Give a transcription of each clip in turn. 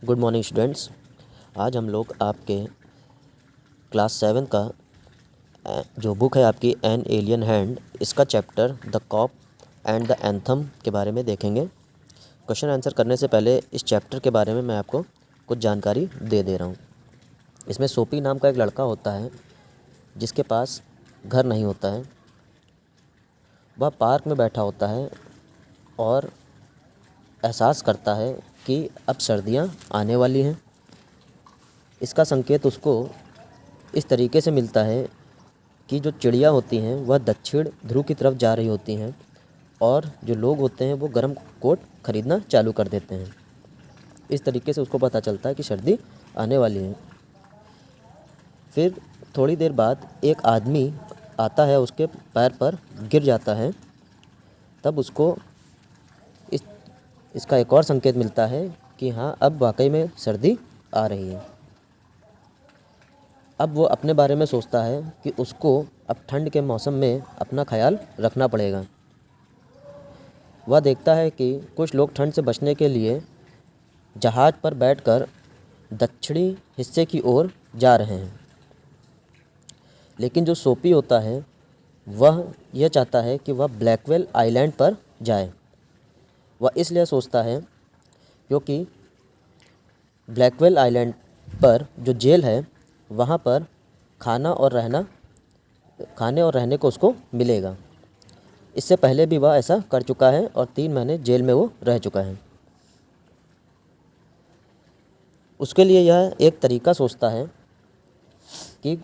Good morning students. आज हम लोग आपके क्लास 7 का जो बुक है आपकी एन एलियन हैंड, इसका chapter the cop and the anthem के बारे में देखेंगे। क्वेश्चन आंसर करने से पहले इस चैप्टर के बारे में मैं आपको कुछ जानकारी दे रहा हूँ। इसमें सोपी नाम का एक लड़का होता है जिसके पास घर नहीं होता है। वह पार्क में बैठा होता है और एहसास करता है कि अब सर्दियाँ आने वाली हैं। इसका संकेत उसको इस तरीके से मिलता है कि जो चिड़िया होती हैं वह दक्षिण ध्रुव की तरफ जा रही होती हैं और जो लोग होते हैं वो गर्म कोट ख़रीदना चालू कर देते हैं। इस तरीके से उसको पता चलता है कि सर्दी आने वाली है। फिर थोड़ी देर बाद एक आदमी आता है, उसके पैर पर गिर जाता है। तब उसको इसका एक और संकेत मिलता है कि हाँ, अब वाकई में सर्दी आ रही है। अब वो अपने बारे में सोचता है कि उसको अब ठंड के मौसम में अपना ख्याल रखना पड़ेगा। वह देखता है कि कुछ लोग ठंड से बचने के लिए जहाज़ पर बैठकर दक्षिणी हिस्से की ओर जा रहे हैं। लेकिन जो सोपी होता है वह यह चाहता है कि वह ब्लैकवेल आइलैंड पर जाए। वह इसलिए सोचता है क्योंकि ब्लैकवेल आइलैंड पर जो जेल है वहाँ पर खाने और रहने को उसको मिलेगा। इससे पहले भी वह ऐसा कर चुका है और 3 महीने जेल में वो रह चुका है। उसके लिए यह एक तरीका सोचता है कि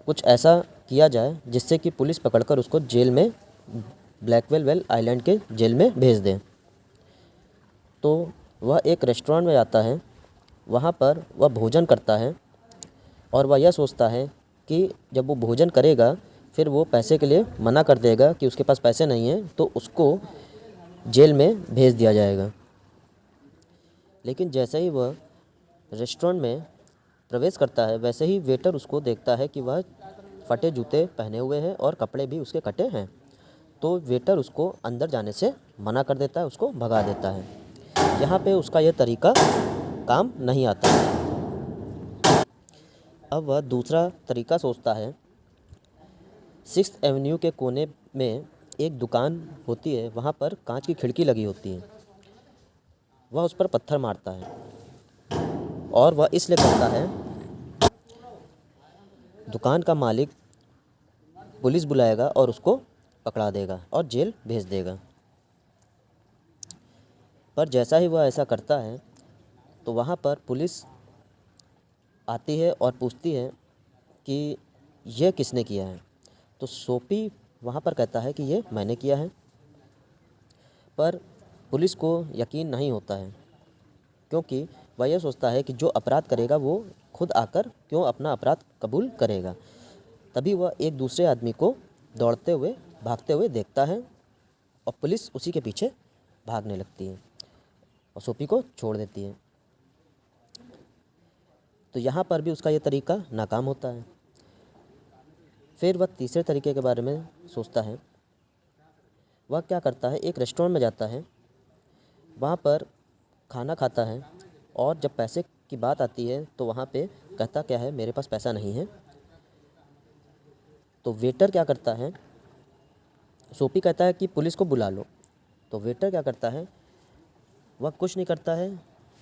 कुछ ऐसा किया जाए जिससे कि पुलिस पकड़कर उसको जेल में ब्लैकवेल आइलैंड के जेल में भेज दे। तो वह एक रेस्टोरेंट में जाता है, वहाँ पर वह भोजन करता है और वह यह सोचता है कि जब वो भोजन करेगा फिर वो पैसे के लिए मना कर देगा कि उसके पास पैसे नहीं हैं, तो उसको जेल में भेज दिया जाएगा। लेकिन जैसे ही वह रेस्टोरेंट में प्रवेश करता है वैसे ही वेटर उसको देखता है कि वह फटे जूते पहने हुए हैं और कपड़े भी उसके कटे हैं। तो वेटर उसको अंदर जाने से मना कर देता है, उसको भगा देता है। यहाँ पे उसका यह तरीका काम नहीं आता है। अब वह दूसरा तरीका सोचता है। 6th एवेन्यू के कोने में एक दुकान होती है, वहाँ पर कांच की खिड़की लगी होती है। वह उस पर पत्थर मारता है और वह इसलिए करता है, दुकान का मालिक पुलिस बुलाएगा और उसको पकड़ा देगा और जेल भेज देगा। पर जैसा ही वह ऐसा करता है तो वहाँ पर पुलिस आती है और पूछती है कि यह किसने किया है। तो सोपी वहाँ पर कहता है कि ये मैंने किया है। पर पुलिस को यकीन नहीं होता है क्योंकि वह यह सोचता है कि जो अपराध करेगा वो खुद आकर क्यों अपना अपराध कबूल करेगा। तभी वह एक दूसरे आदमी को दौड़ते हुए भागते हुए देखता है और पुलिस उसी के पीछे भागने लगती है और सोपी को छोड़ देती है। तो यहाँ पर भी उसका ये तरीका नाकाम होता है। फिर वह तीसरे तरीके के बारे में सोचता है। वह क्या करता है, एक रेस्टोरेंट में जाता है, वहाँ पर खाना खाता है और जब पैसे की बात आती है तो वहाँ पे कहता क्या है, मेरे पास पैसा नहीं है। तो वेटर क्या करता है, सोपी कहता है कि पुलिस को बुला लो। तो वेटर क्या करता है, वह कुछ नहीं करता है।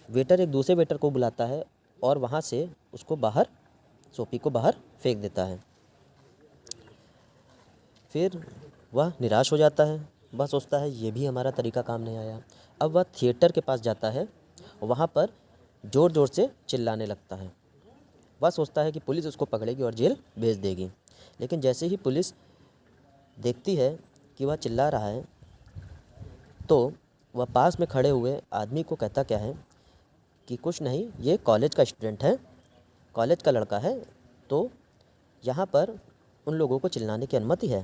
वेटर एक दूसरे वेटर को बुलाता है और वहाँ से उसको बाहर, सोपी को बाहर फेंक देता है। फिर वह निराश हो जाता है। वह सोचता है ये भी हमारा तरीका काम नहीं आया। अब वह थिएटर के पास जाता है और वहाँ पर ज़ोर ज़ोर से चिल्लाने लगता है। वह सोचता है कि पुलिस उसको पकड़ेगी और जेल भेज देगी। लेकिन जैसे ही पुलिस देखती है कि वह चिल्ला रहा है तो वह पास में खड़े हुए आदमी को कहता क्या है कि कुछ नहीं, ये कॉलेज का स्टूडेंट है, कॉलेज का लड़का है, तो यहाँ पर उन लोगों को चिल्लाने की अनुमति है।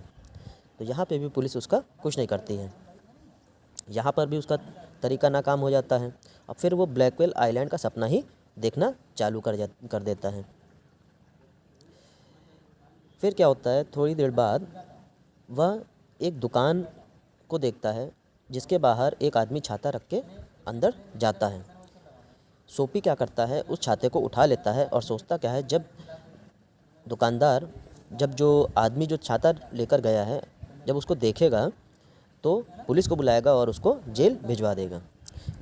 तो यहाँ पे भी पुलिस उसका कुछ नहीं करती है। यहाँ पर भी उसका तरीका नाकाम हो जाता है और फिर वो ब्लैकवेल आइलैंड का सपना ही देखना चालू कर देता है। फिर क्या होता है, थोड़ी देर बाद वह एक दुकान को देखता है जिसके बाहर एक आदमी छाता रख के अंदर जाता है। सोपी क्या करता है, उस छाते को उठा लेता है और सोचता क्या है, जब जो आदमी जो छाता लेकर गया है जब उसको देखेगा तो पुलिस को बुलाएगा और उसको जेल भिजवा देगा।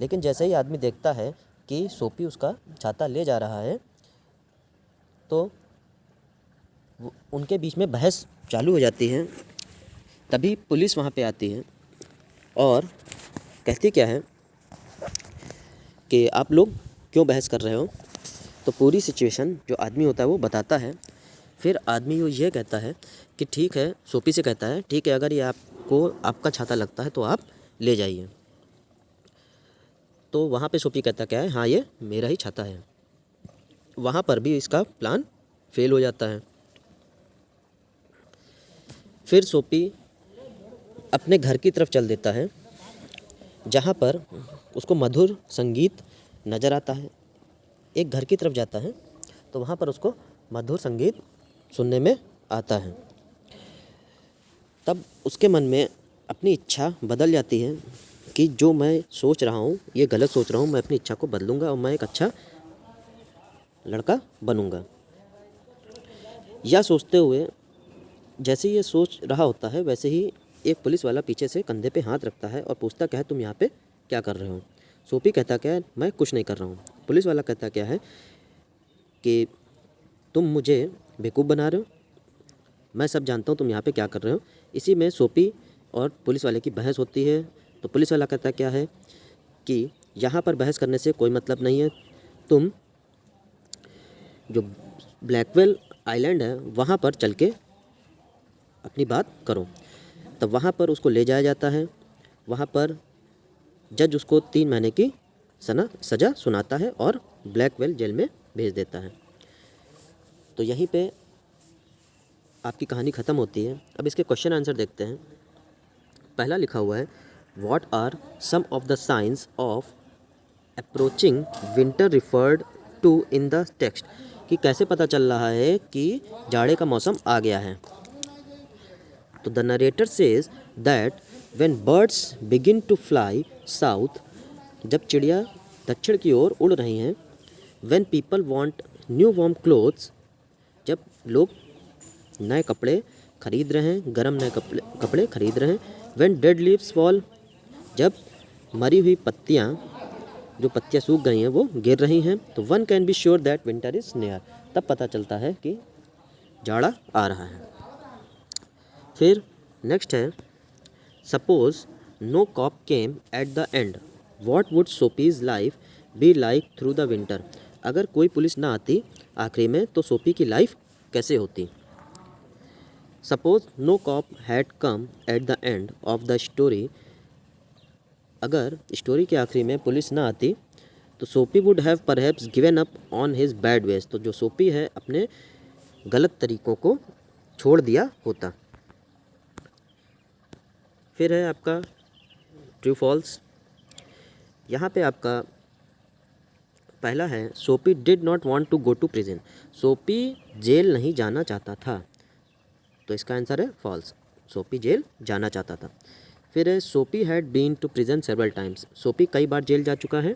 लेकिन जैसे ही आदमी देखता है कि सोपी उसका छाता ले जा रहा है तो उनके बीच में बहस चालू हो जाती है। तभी पुलिस वहाँ पे आती है और कहती क्या है कि आप लोग क्यों बहस कर रहे हो। तो पूरी सिचुएशन जो आदमी होता है वो बताता है। फिर आदमी वो ये कहता है कि ठीक है, सोपी से कहता है ठीक है, अगर ये आपको आपका छाता लगता है तो आप ले जाइए। तो वहाँ पे सोपी कहता क्या है, हाँ ये मेरा ही छाता है। वहाँ पर भी इसका प्लान फेल हो जाता है। फिर सोपी अपने घर की तरफ चल देता है जहाँ पर उसको मधुर संगीत नज़र आता है। एक घर की तरफ जाता है तो वहाँ पर उसको मधुर संगीत सुनने में आता है। तब उसके मन में अपनी इच्छा बदल जाती है कि जो मैं सोच रहा हूँ ये गलत सोच रहा हूँ, मैं अपनी इच्छा को बदलूँगा और मैं एक अच्छा लड़का बनूँगा। यह सोचते हुए जैसे ही ये सोच रहा होता है वैसे ही एक पुलिस वाला पीछे से कंधे पे हाथ रखता है और पूछता क्या है, तुम यहाँ पे क्या कर रहे हो। सोपी कहता क्या है, मैं कुछ नहीं कर रहा हूँ। पुलिस वाला कहता क्या है कि तुम मुझे बेवकूफ़ बना रहे हो, मैं सब जानता हूँ तुम यहाँ पे क्या कर रहे हो। इसी में सोपी और पुलिस वाले की बहस होती है। तो पुलिस वाला कहता क्या है कि यहाँ पर बहस करने से कोई मतलब नहीं है, तुम जो ब्लैकवेल आइलैंड है वहाँ पर चल के अपनी बात करो। तब वहाँ पर उसको ले जाया जाता है। वहाँ पर जज उसको 3 महीने की सज़ा सुनाता है और ब्लैकवेल जेल में भेज देता है। तो यहीं पे आपकी कहानी ख़त्म होती है। अब इसके क्वेश्चन आंसर देखते हैं। पहला लिखा हुआ है, what are some of the science of approaching winter referred to in the text, कि कैसे पता चल रहा है कि जाड़े का मौसम आ गया है। तो the narrator says that when birds begin to fly south, जब चिड़िया दक्षिण की ओर उड़ रही हैं, when people want new warm clothes, जब लोग नए कपड़े खरीद रहे हैं, गर्म नए कपड़े खरीद रहे हैं, व्हेन डेड लीव्स फॉल, जब मरी हुई पत्तियाँ जो पत्तियाँ सूख गई हैं वो गिर रही हैं, तो one can be sure that winter is near, तब पता चलता है कि जाड़ा आ रहा है। फिर नेक्स्ट है, suppose no cop came at the end, what would Soapy's life be like through the winter, अगर कोई पुलिस ना आती आखिरी में तो सोपी की लाइफ कैसे होती। Suppose no cop had come at the end of the story, अगर स्टोरी के आखिरी में पुलिस ना आती तो Soapy would have perhaps given up on his bad ways, तो जो सोपी है अपने गलत तरीक़ों को छोड़ दिया होता। फिर है आपका ट्रू फॉल्स। यहाँ पे आपका पहला है, Soapy did not want to go to prison, Soapy jail नहीं जाना चाहता था, तो इसका आंसर है फॉल्स, सोपी जेल जाना चाहता था। फिर है, Soapy had been to prison several times, Soapy कई बार जेल जा चुका है,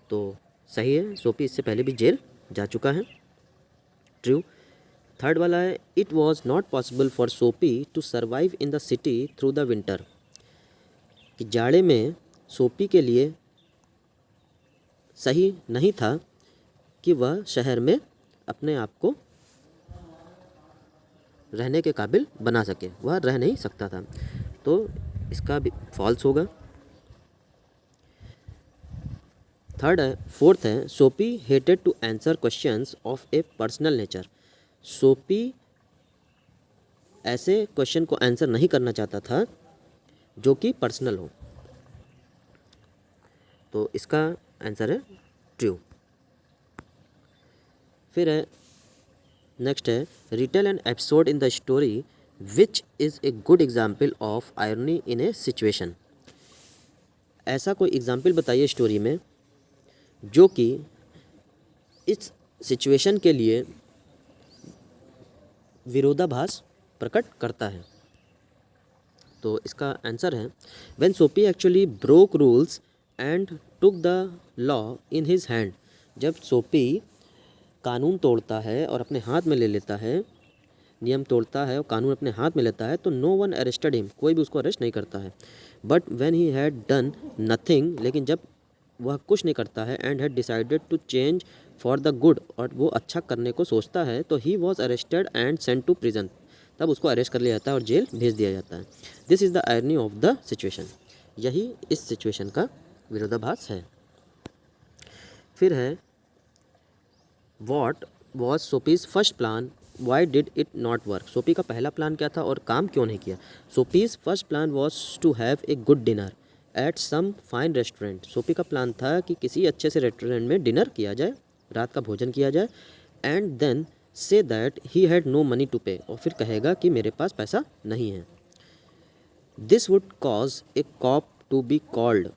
तो सही है, सोपी इससे पहले भी जेल जा चुका है, ट्रू। थर्ड वाला है, it was not possible for Soapy to survive in the city through the winter, कि जाड़े में सोपी के लिए सही नहीं था कि वह शहर में अपने आप को रहने के काबिल बना सके, वह रह नहीं सकता था, तो इसका भी फॉल्स होगा। थर्ड है, फोर्थ है, Soapy hated to answer questions of a personal nature, Soapy ऐसे क्वेश्चन को आंसर नहीं करना चाहता था जो कि पर्सनल हो, तो इसका आंसर है ट्रू। फिर है नेक्स्ट है, retail an episode in the story which is a good example of irony in A situation, ऐसा कोई एग्जाम्पल बताइए स्टोरी में जो कि इस सिचुएशन के लिए विरोधाभास प्रकट करता है, तो इसका आंसर है, व्हेन सोपी actually broke rules and took the law in his hand, जब सोपी कानून तोड़ता है और अपने हाथ में ले लेता है, नियम तोड़ता है और कानून अपने हाथ में लेता है, तो नो वन अरेस्टेड हिम, कोई भी उसको अरेस्ट नहीं करता है। But when he had done nothing, लेकिन जब वह कुछ नहीं करता है, and had decided to change for the good, और वो अच्छा करने को सोचता है, तो he was arrested and sent to prison, तब उसको अरेस्ट कर लिया जाता है और जेल भेज दिया जाता है। This is the irony of the situation, यही इस सिचुएशन का विरोधाभास है। फिर है what was Soapy's first plan, why did it not work, Soapy का पहला प्लान क्या था और काम क्यों नहीं किया। Soapy's first plan was to have a good dinner at some fine restaurant, Soapy का प्लान था कि किसी अच्छे से रेस्टोरेंट में डिनर किया जाए, रात का भोजन किया जाए, and then say that he had no money to pay, और फिर कहेगा कि मेरे पास पैसा नहीं है। This would cause a cop to be called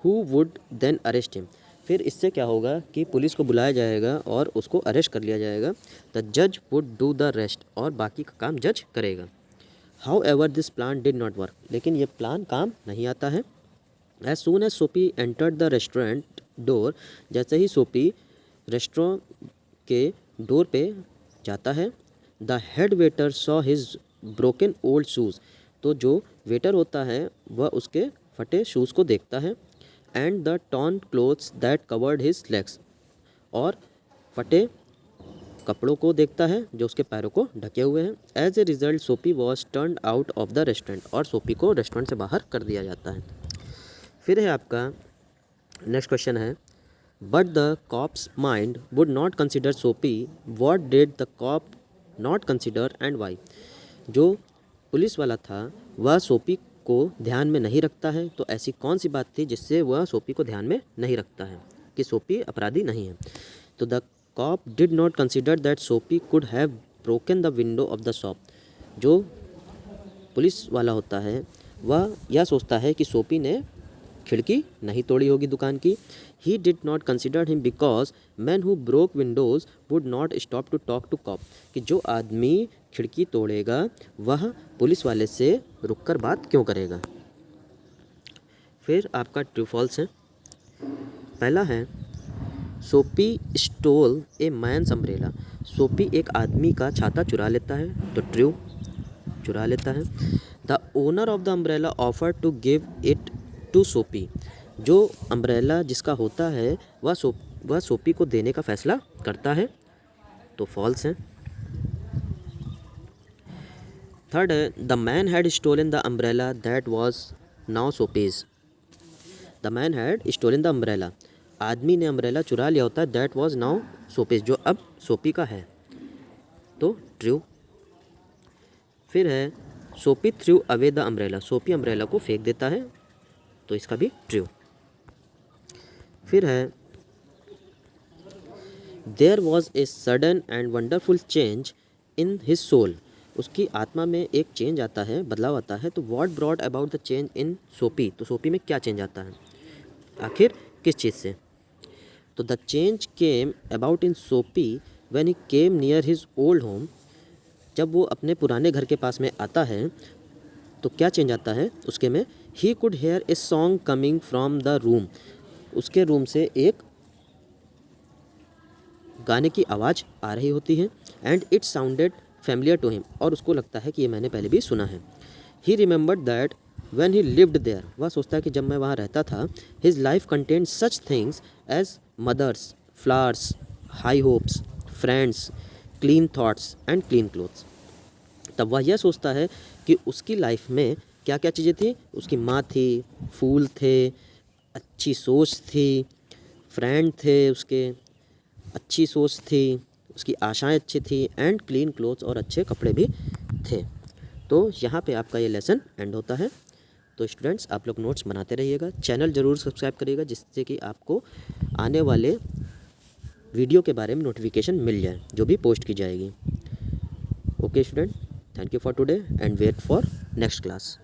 who would then arrest him, फिर इससे क्या होगा कि पुलिस को बुलाया जाएगा और उसको अरेस्ट कर लिया जाएगा। द जज वुड डू द रेस्ट, और बाकी का काम जज करेगा। How ever this plan did not work, लेकिन ये प्लान काम नहीं आता है। एज सून एज सोपी एंटर्ड द रेस्टोरेंट डोर, जैसे ही सोपी रेस्टोरेंट के डोर पे जाता है, the head waiter saw his broken old shoes, तो जो वेटर होता है वह उसके फटे शूज़ को देखता है, and the torn clothes that covered his legs, और फटे कपड़ों को देखता है जो उसके पैरों को ढके हुए हैं। एज ए रिजल्ट सोपी was turned out of the restaurant, और सोपी को रेस्टोरेंट से बाहर कर दिया जाता है। फिर है आपका नेक्स्ट क्वेश्चन है, but the cop's mind would not consider Soapy, what did the cop not consider and why, जो पुलिस वाला था वह सोपी को ध्यान में नहीं रखता है, तो ऐसी कौन सी बात थी जिससे वह सोपी को ध्यान में नहीं रखता है कि सोपी अपराधी नहीं है। तो the cop did not consider that Soapy could have broken the window of the shop, जो पुलिस वाला होता है वह यह सोचता है कि सोपी ने खिड़की नहीं तोड़ी होगी दुकान की। He did not consider him because man who broke windows would not stop to talk to cop, कि जो आदमी खिड़की तोड़ेगा वह पुलिस वाले से रुककर बात क्यों करेगा। फिर आपका ट्रू फॉल्स है। पहला है सोपी स्टोल ए मैन्स अम्ब्रेला, सोपी एक आदमी का छाता चुरा लेता है, तो ट्रू, चुरा लेता है। The owner of the umbrella offer to give it to Soapy, जो अम्ब्रेला जिसका होता है वह सोपी को देने का फैसला करता है, तो फॉल्स है। थर्ड है the man had stolen the umbrella that was now Soapy's, the man had stolen the umbrella, आदमी ने अम्ब्रेला चुरा लिया होता है, दैट वाज नाउ सोपीज, जो अब सोपी का है, तो ट्रू। फिर है सोपी थ्रू अवे द अम्ब्रेला, सोपी अम्ब्रेला को फेंक देता है, तो इसका भी ट्रू। फिर है there was a sudden and wonderful change in his soul, उसकी आत्मा में एक चेंज आता है, बदलाव आता है, तो what brought about the change in सोपी, तो सोपी में क्या चेंज आता है, आखिर किस चीज़ से। तो the change came about in Soapy when he came near his old home, जब वो अपने पुराने घर के पास में आता है तो क्या चेंज आता है उसके में, he could hear a song coming from the room, उसके रूम से एक गाने की आवाज़ आ रही होती है, and it sounded familiar to him, और उसको लगता है कि ये मैंने पहले भी सुना है। He remembered that when he lived there, वह सोचता है कि जब मैं वहाँ रहता था, his life contained such things as mothers, flowers, high hopes, friends, clean thoughts and clean clothes, तब वह यह सोचता है कि उसकी लाइफ में क्या क्या चीज़ें थी, उसकी माँ थी, फूल थे, अच्छी सोच थी, फ्रेंड थे उसके, अच्छी सोच थी, उसकी आशाएं अच्छी थी, एंड क्लीन क्लोथ्स, और अच्छे कपड़े भी थे। तो यहाँ पे आपका ये लेसन एंड होता है। तो स्टूडेंट्स आप लोग नोट्स बनाते रहिएगा, चैनल ज़रूर सब्सक्राइब करिएगा, जिससे कि आपको आने वाले वीडियो के बारे में नोटिफिकेशन मिल जाए जो भी पोस्ट की जाएगी। Okay student, thank you for today and wait for next class.